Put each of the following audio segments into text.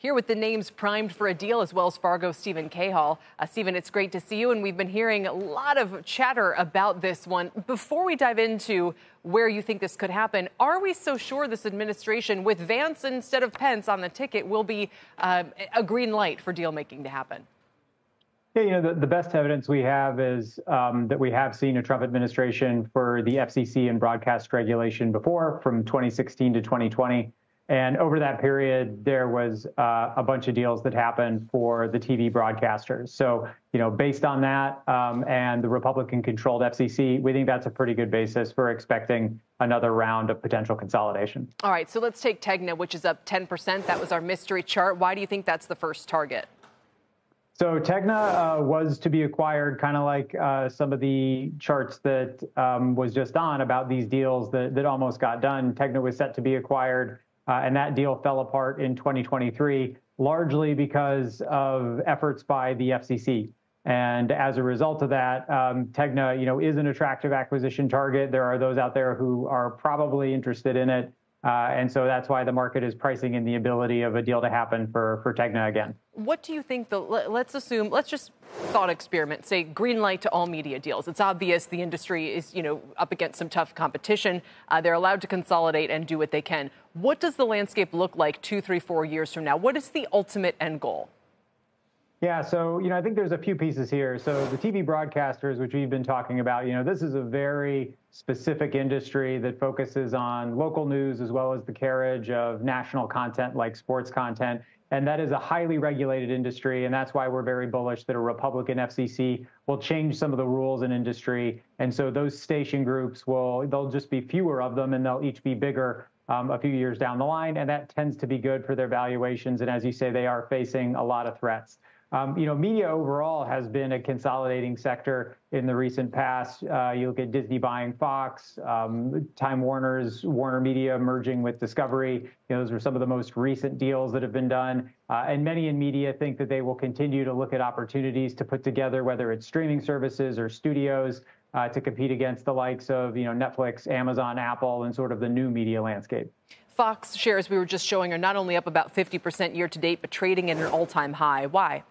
Here with the names primed for a deal as Wells Fargo, Stephen Cahall. Stephen, it's great to see you, and we've been hearing a lot of chatter about this one. Before we dive into where you think this could happen, are we so sure this administration, with Vance instead of Pence on the ticket, will be a green light for deal making to happen? Yeah, the best evidence we have is that we have seen a Trump administration for the FCC and broadcast regulation before, from 2016 to 2020. And over that period, there was a bunch of deals that happened for the TV broadcasters. So, based on that and the Republican-controlled FCC, we think that's a pretty good basis for expecting another round of potential consolidation. All right, so let's take Tegna, which is up 10%. That was our mystery chart. Why do you think that's the first target? So Tegna was to be acquired, kind of like some of the charts that was just on about these deals that almost got done. Tegna was set to be acquired, and that deal fell apart in 2023, largely because of efforts by the FCC. And as a result of that, Tegna, is an attractive acquisition target. There are those out there who are probably interested in it. And so that's why the market is pricing in the ability of a deal to happen for Tegna again. What do you think let's just thought experiment, say green light to all media deals. It's obvious the industry is, up against some tough competition. They're allowed to consolidate and do what they can. What does the landscape look like 2, 3, 4 years from now? What is the ultimate end goal? Yeah, so, I think there's a few pieces here. So the TV broadcasters, which we've been talking about, this is a very specific industry that focuses on local news as well as the carriage of national content like sports content. And that is a highly regulated industry. And that's why we're very bullish that a Republican FCC will change some of the rules in industry. And so those station groups there'll just be fewer of them, and they'll each be bigger a few years down the line. And that tends to be good for their valuations. And as you say, they are facing a lot of threats. Media overall has been a consolidating sector in the recent past. You look at Disney buying Fox, Time Warner's Warner Media merging with Discovery. Those are some of the most recent deals that have been done. And many in media think that they will continue to look at opportunities to put together, whether it's streaming services or studios, to compete against the likes of, Netflix, Amazon, Apple, and sort of the new media landscape. Fox shares we were just showing are not only up about 50% year to date, but trading at an all-time high. Why?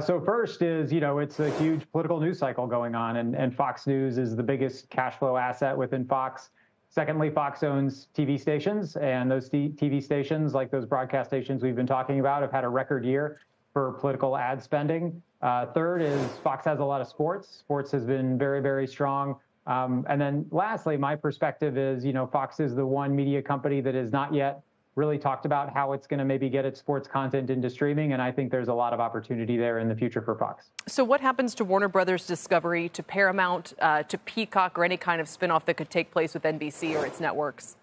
So first is, it's a huge political news cycle going on, and Fox News is the biggest cash flow asset within Fox. Secondly, Fox owns TV stations, and those TV stations, like those broadcast stations we've been talking about, have had a record year for political ad spending. Third is Fox has a lot of sports. Sports has been very, very strong. And then lastly, my perspective is, Fox is the one media company that has not yet really talked about how it's going to maybe get its sports content into streaming. And I think there's a lot of opportunity there in the future for Fox. So what happens to Warner Brothers Discovery, to Paramount, to Peacock, or any kind of spinoff that could take place with NBC or its networks?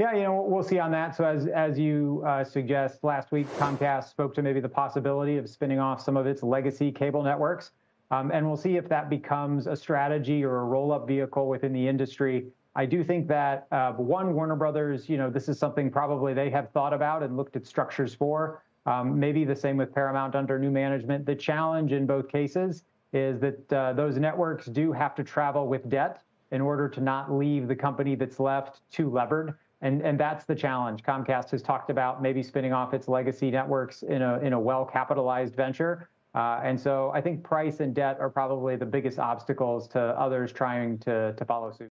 Yeah, we'll see on that. So as you suggest, last week, Comcast spoke to maybe the possibility of spinning off some of its legacy cable networks. And we'll see if that becomes a strategy or a roll-up vehicle within the industry. I do think that, Warner Brothers, this is something probably they have thought about and looked at structures for. Maybe the same with Paramount under new management. The challenge in both cases is that those networks do have to travel with debt in order to not leave the company that's left too levered. And that's the challenge. Comcast has talked about maybe spinning off its legacy networks in a well-capitalized venture. And so I think price and debt are probably the biggest obstacles to others trying to follow suit.